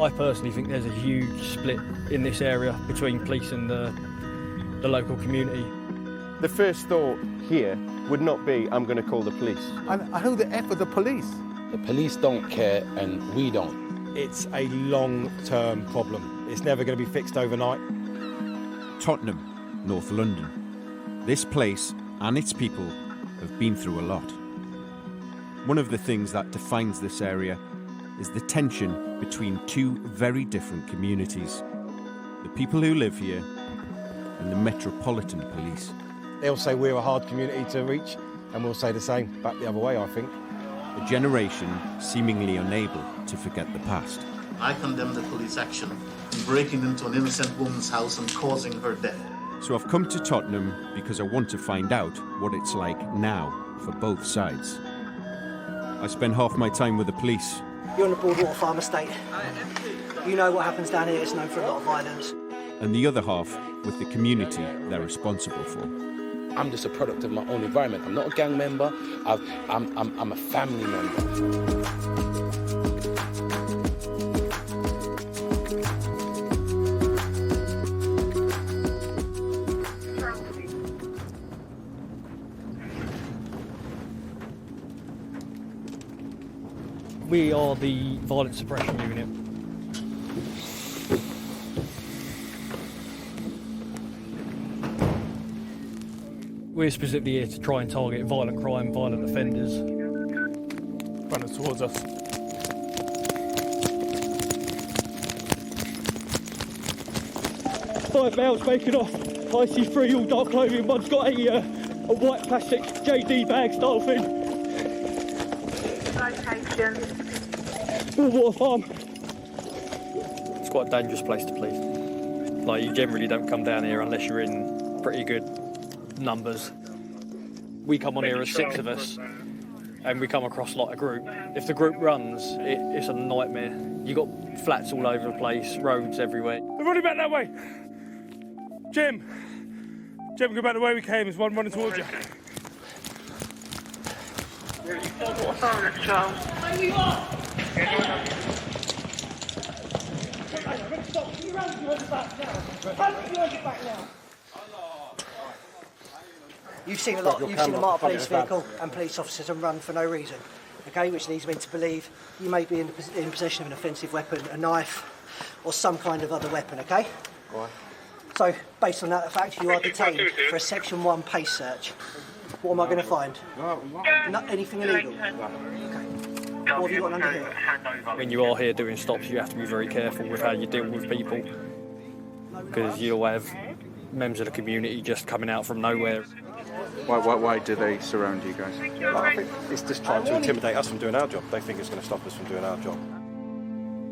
I personally think there's a huge split in this area between police and the local community. The first thought here would not be, I'm going to call the police. And who the F are the police? The police don't care and we don't. It's a long-term problem. It's never going to be fixed overnight. Tottenham, North London. This place and its people have been through a lot. One of the things that defines this area is the tension between two very different communities. The people who live here and the Metropolitan Police. They'll say we're a hard community to reach, and we'll say the same back the other way, I think. A generation seemingly unable to forget the past. I condemn the police action in breaking into an innocent woman's house and causing her death. So I've come to Tottenham because I want to find out what it's like now for both sides. I spend half my time with the police. You're on the Broadwater Farm estate. You know what happens down here, it's known for a lot of violence. And the other half with the community they're responsible for. I'm just a product of my own environment. I'm not a gang member. I'm a family member. We are the violence suppression unit. We're specifically here to try and target violent crime, violent offenders. Running towards us. Five males making off. I see three all dark clothing. One's got a white plastic JD bag style thing. Location. Broadwater Farm. It's quite a dangerous place to police. Like, you generally don't come down here unless you're in pretty good numbers. We come on here as 6 of us and we come across like a group. If the group runs, it's a nightmare. You got flats all over the place, roads everywhere. We're running back that way. Jim, go back the way we came. There's one running towards you. You've seen a lot. You've seen a marked police vehicle and police officers and run for no reason. Okay, which leads me to believe you may be in possession of an offensive weapon, a knife, or some kind of other weapon. Okay. Why? So, based on that fact, you are detained for a Section 1 pace search. What am I going to find? Not anything illegal. Okay. What have you got under here? When you are here doing stops, you have to be very careful with how you deal with people, because you'll have members of the community just coming out from nowhere. Why do they surround you guys? Well, I think it's just trying to intimidate us from doing our job. They think it's going to stop us from doing our job.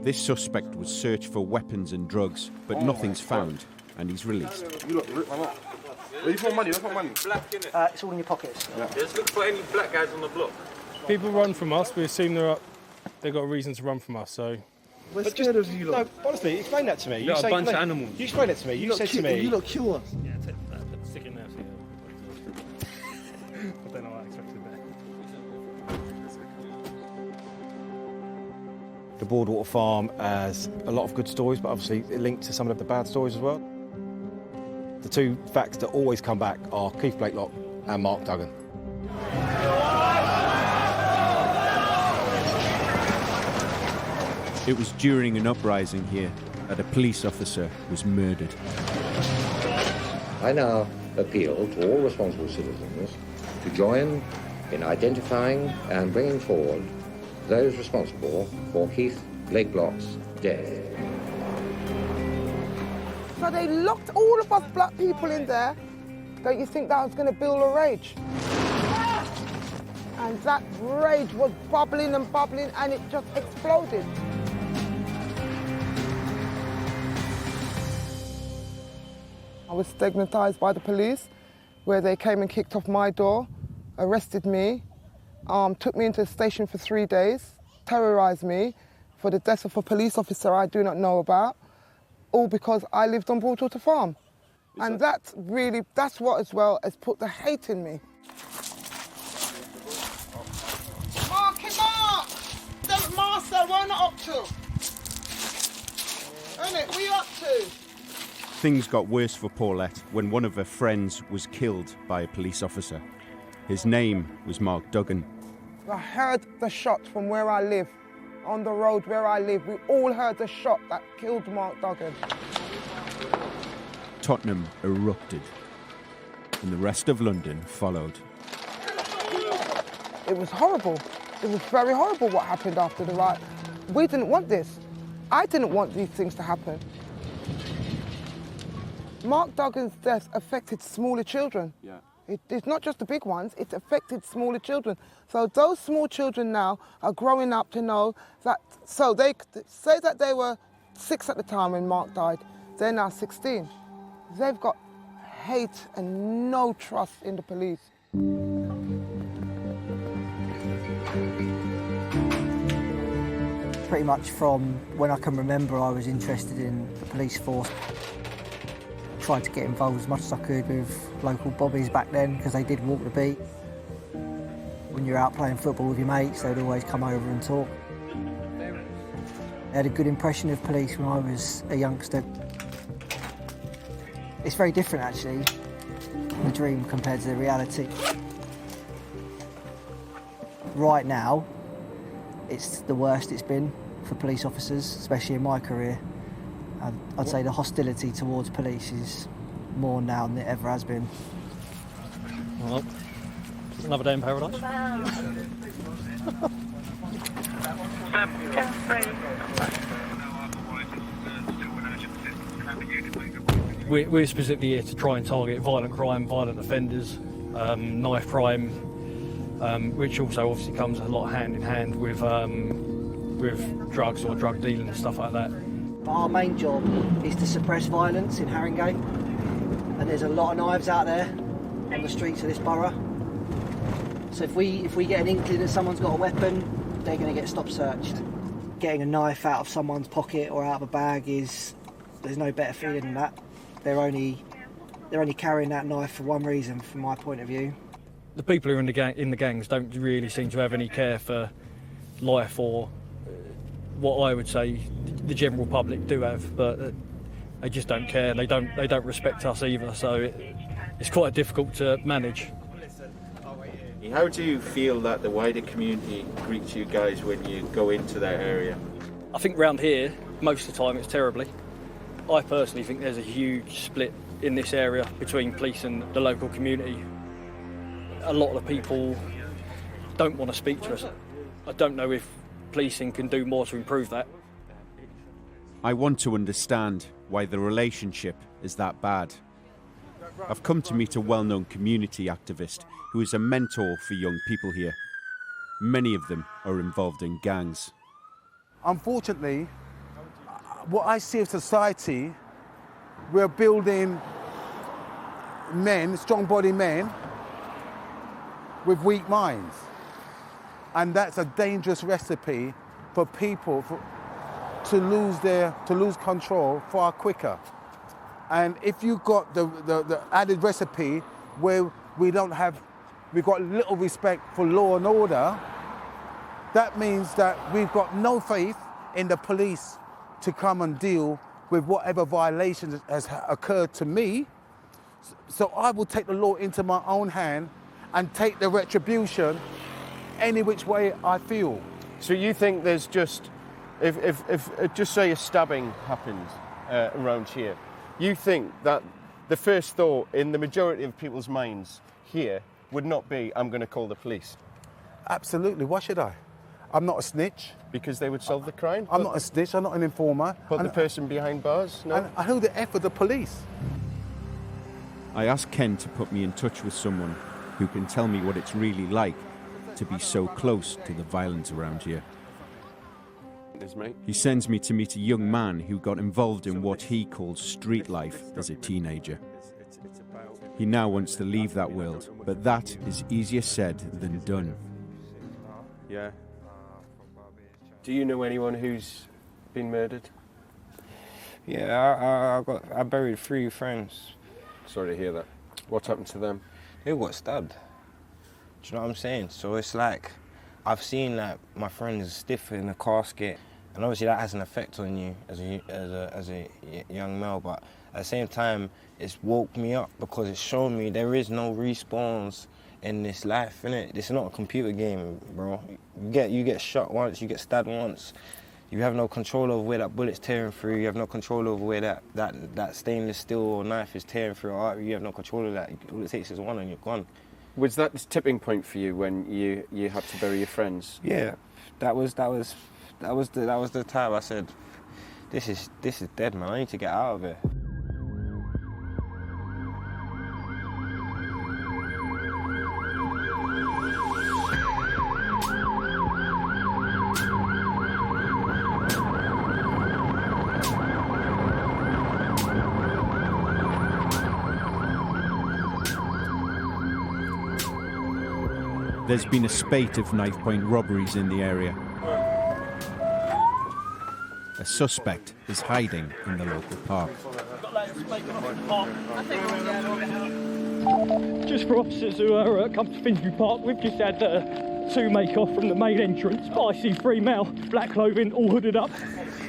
This suspect was searched for weapons and drugs, but nothing's found, and he's released. You look, where you put money? Where's my money? It's all in your pockets. Yeah. Just look for any black guys on the block. People run from us. We assume they've got a reason to run from us. So. We're scared of you lot. No, honestly, explain that to me. You're a bunch of animals. You explain it to me. You said to me. You lot kill us. Yeah, stick in there. I don't know what I expected there. The Broadwater Farm has a lot of good stories, but obviously it linked to some of the bad stories as well. The two facts that always come back are Keith Blakelock and Mark Duggan. It was during an uprising here that a police officer was murdered. I now appeal to all responsible citizens to join in identifying and bringing forward those responsible for Keith Blakelock's death. So they locked all of us black people in there. Don't you think that was going to build a rage? And that rage was bubbling and bubbling and it just exploded. I was stigmatized by the police, where they came and kicked off my door, arrested me, took me into the station for 3 days, terrorized me for the death of a police officer I do not know about, all because I lived on Broadwater Farm. And that's what as well has put the hate in me. Mark! The master, what are not up to? innit? What are you up to? Things got worse for Paulette when one of her friends was killed by a police officer. His name was Mark Duggan. I heard the shot from where I live, on the road where I live. We all heard the shot that killed Mark Duggan. Tottenham erupted, and the rest of London followed. It was horrible. It was very horrible what happened after the riot. We didn't want this. I didn't want these things to happen. Mark Duggan's death affected smaller children. Yeah. It's not just the big ones, it affected smaller children. So those small children now are growing up to know that, so they say that they were 6 at the time when Mark died, they're now 16. They've got hate and no trust in the police. Pretty much from when I can remember, I was interested in the police force. Tried to get involved as much as I could with local bobbies back then, because they did walk the beat. When you're out playing football with your mates, they'd always come over and talk. I had a good impression of police when I was a youngster. It's very different, actually, the dream compared to the reality. Right now, it's the worst it's been for police officers, especially in my career. I'd say the hostility towards police is more now than it ever has been. Well, another day in paradise. We're specifically here to try and target violent crime, violent offenders, knife crime, which also obviously comes a lot hand in hand with drugs or drug dealing and stuff like that. But our main job is to suppress violence in Haringey, and there's a lot of knives out there on the streets of this borough. So if we get an inkling that someone's got a weapon, they're going to get stop searched. Getting a knife out of someone's pocket or out of a bag there's no better feeling than that. They're only carrying that knife for one reason, from my point of view. The people who are in the gangs don't really seem to have any care for life, or what I would say the general public do have, but they just don't care. They don't respect us either, so it's quite difficult to manage. How do you feel that the wider community greets you guys when you go into that area? I think round here, most of the time, it's terribly. I personally think there's a huge split in this area between police and the local community. A lot of the people don't want to speak to us. I don't know if policing can do more to improve that. I want to understand why the relationship is that bad. I've come to meet a well-known community activist who is a mentor for young people here. Many of them are involved in gangs. Unfortunately, what I see of society, we're building men, strong-bodied men, with weak minds. And that's a dangerous recipe for people to lose control far quicker. And if you've got the added recipe where we've got little respect for law and order, that means that we've got no faith in the police to come and deal with whatever violation has occurred to me. So I will take the law into my own hand and take the retribution any which way I feel. So you think there's just, if just say a stabbing happens around here, you think that the first thought in the majority of people's minds here would not be, I'm going to call the police? Absolutely, why should I? I'm not a snitch. Because they would solve the crime? I'm not a snitch, I'm not an informer. Put the person behind bars? No? And who the F are the police? I asked Ken to put me in touch with someone who can tell me what it's really like to be so close to the violence around here. He sends me to meet a young man who got involved in what he calls street life as a teenager. He now wants to leave that world, but that is easier said than done. Yeah. Do you know anyone who's been murdered? Yeah, I buried 3 friends. Sorry to hear that. What happened to them? They got stabbed. Do you know what I'm saying? So it's like, I've seen like my friends stiff in the casket, And obviously that has an effect on you as a young male, but at the same time, it's woke me up because it's shown me there is no respawns in this life, innit? This is not a computer game, bro. You get shot once, you get stabbed once. You have no control over where that bullet's tearing through. You have no control over where that stainless steel or knife is tearing through your artery. You have no control of that. All it takes is one and you're gone. Was that the tipping point for you when you had to bury your friends? Yeah, that was the time I said, this is dead, man. I need to get out of it. There's been a spate of knife-point robberies in the area. A suspect is hiding in the local park. Just for officers who are come to Finsbury Park, we've just had 2 make off from the main entrance. But I see 3 male, black clothing, all hooded up.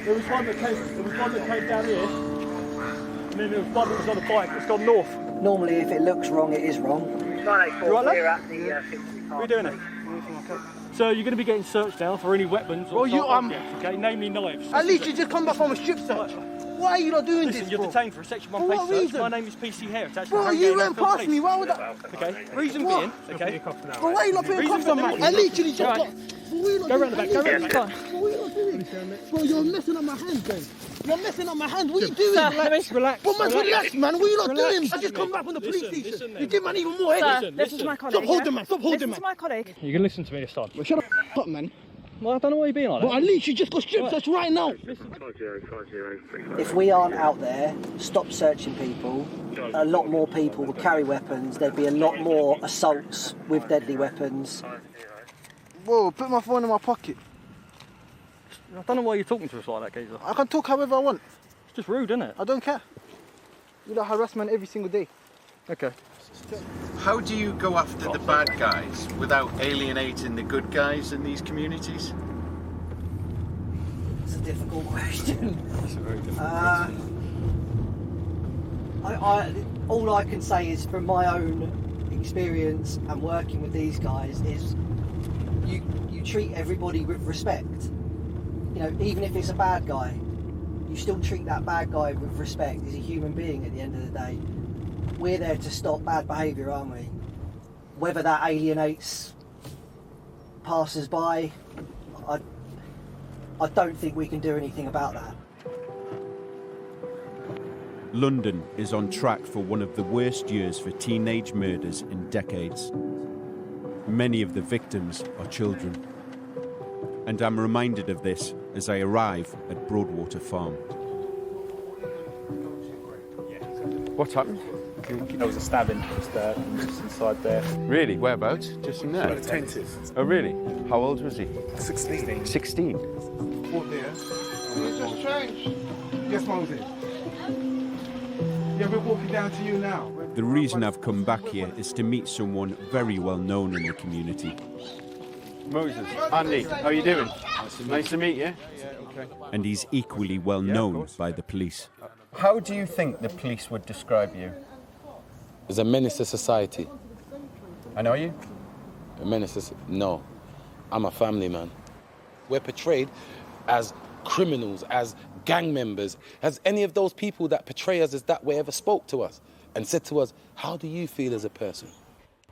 There was one that came down here, and then there was one that was on a bike that's gone north. Normally, if it looks wrong, it is wrong. You right, here at the We're doing it. So you're going to be getting searched now for any weapons or objects, okay? Namely knives. At least you just come back from a strip search. Why are you not doing this, you're bro? detained for a Section 1 For place what search. reason? My name is PC Heritage. Bro, you went past me. Why would that? Okay. Reason What? being, okay. But why are you not putting cuffs on, man? I literally just got... Go round the back. Go round the back. What are you not doing? Bro, you're messing up my hand, Ben. You're messing up my hand. What are you doing? Relax. Relax. But man, relax, man. What are you not Relax. doing? I just come back from the police station. Listen, You give man even more headache. This is my colleague. Stop holding, man. Stop holding, This man. is my colleague. You can listen to me this time. Well, shut up, man. Well, I don't know why you're being like that. But at least you just got strip search right now. If we aren't out there, stop searching people, a lot more people would carry weapons. There'd be a lot more assaults with deadly weapons. Whoa, put my phone in my pocket. I don't know why you're talking to us like that, geezer. I can talk however I want. It's just rude, isn't it? I don't care. You like harassment every single day. Okay. How do you go after the bad guys without alienating the good guys in these communities? It's a difficult question. It's a very difficult question. All I can say is from my own experience and working with these guys is you treat everybody with respect. You know, even if it's a bad guy, you still treat that bad guy with respect. He's a human being at the end of the day. We're there to stop bad behaviour, aren't we? Whether that alienates passers-by, I don't think we can do anything about that. London is on track for one of the worst years for teenage murders in decades. Many of the victims are children. And I'm reminded of this as I arrive at Broadwater Farm. What happened? There was a stabbing just inside there. Really? Whereabouts? Just in there? Where the tent is. Oh, really? How old was he? 16. 16? Walk there. It's just strange. Yes, Moses. Yeah, we're walking down to you now. The reason I've come back here is to meet someone very well known in the community. Moses. Andy, how are you doing? Nice to meet you. And he's equally well known by the police. How do you think the police would describe you? As a menace to society. And are you? A menace to... No. I'm a family man. We're portrayed as criminals, as gang members. Has any of those people that portray us as that way ever spoke to us and said to us, how do you feel as a person?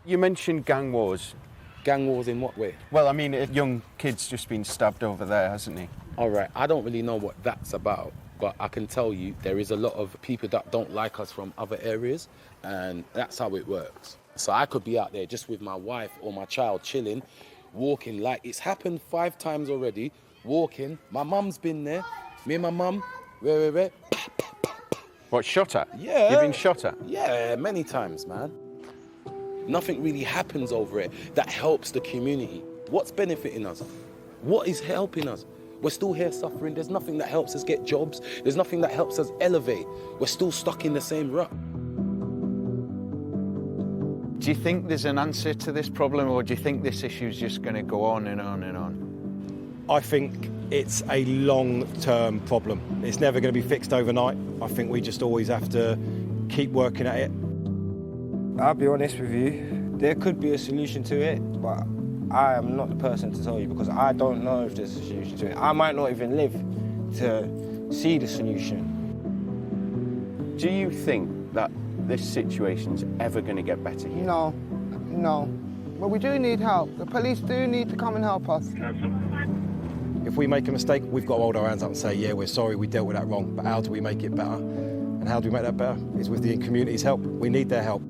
You mentioned gang wars. Gang wars in what way? Well, I mean, a young kid's just been stabbed over there, hasn't he? All right, I don't really know what that's about, but I can tell you there is a lot of people that don't like us from other areas, and that's how it works. So I could be out there just with my wife or my child chilling, walking like it's happened 5 times already, walking. My mum's been there. Me and my mum, where? What, shot at? Yeah. You've been shot at? Yeah, many times, man. Nothing really happens over it that helps the community. What's benefiting us? What is helping us? We're still here suffering. There's nothing that helps us get jobs. There's nothing that helps us elevate. We're still stuck in the same rut. Do you think there's an answer to this problem, or do you think this issue's just going to go on and on and on? I think It's a long-term problem. It's never going to be fixed overnight. I think we just always have to keep working at it. I'll be honest with you, there could be a solution to it, but I am not the person to tell you because I don't know if there's a solution to it. I might not even live to see the solution. Do you think that this situation's ever going to get better here? No, no. But we do need help. The police do need to come and help us. If we make a mistake, we've got to hold our hands up and say, yeah, we're sorry, we dealt with that wrong, but how do we make it better? And how do we make that better? It's with the community's help. We need their help.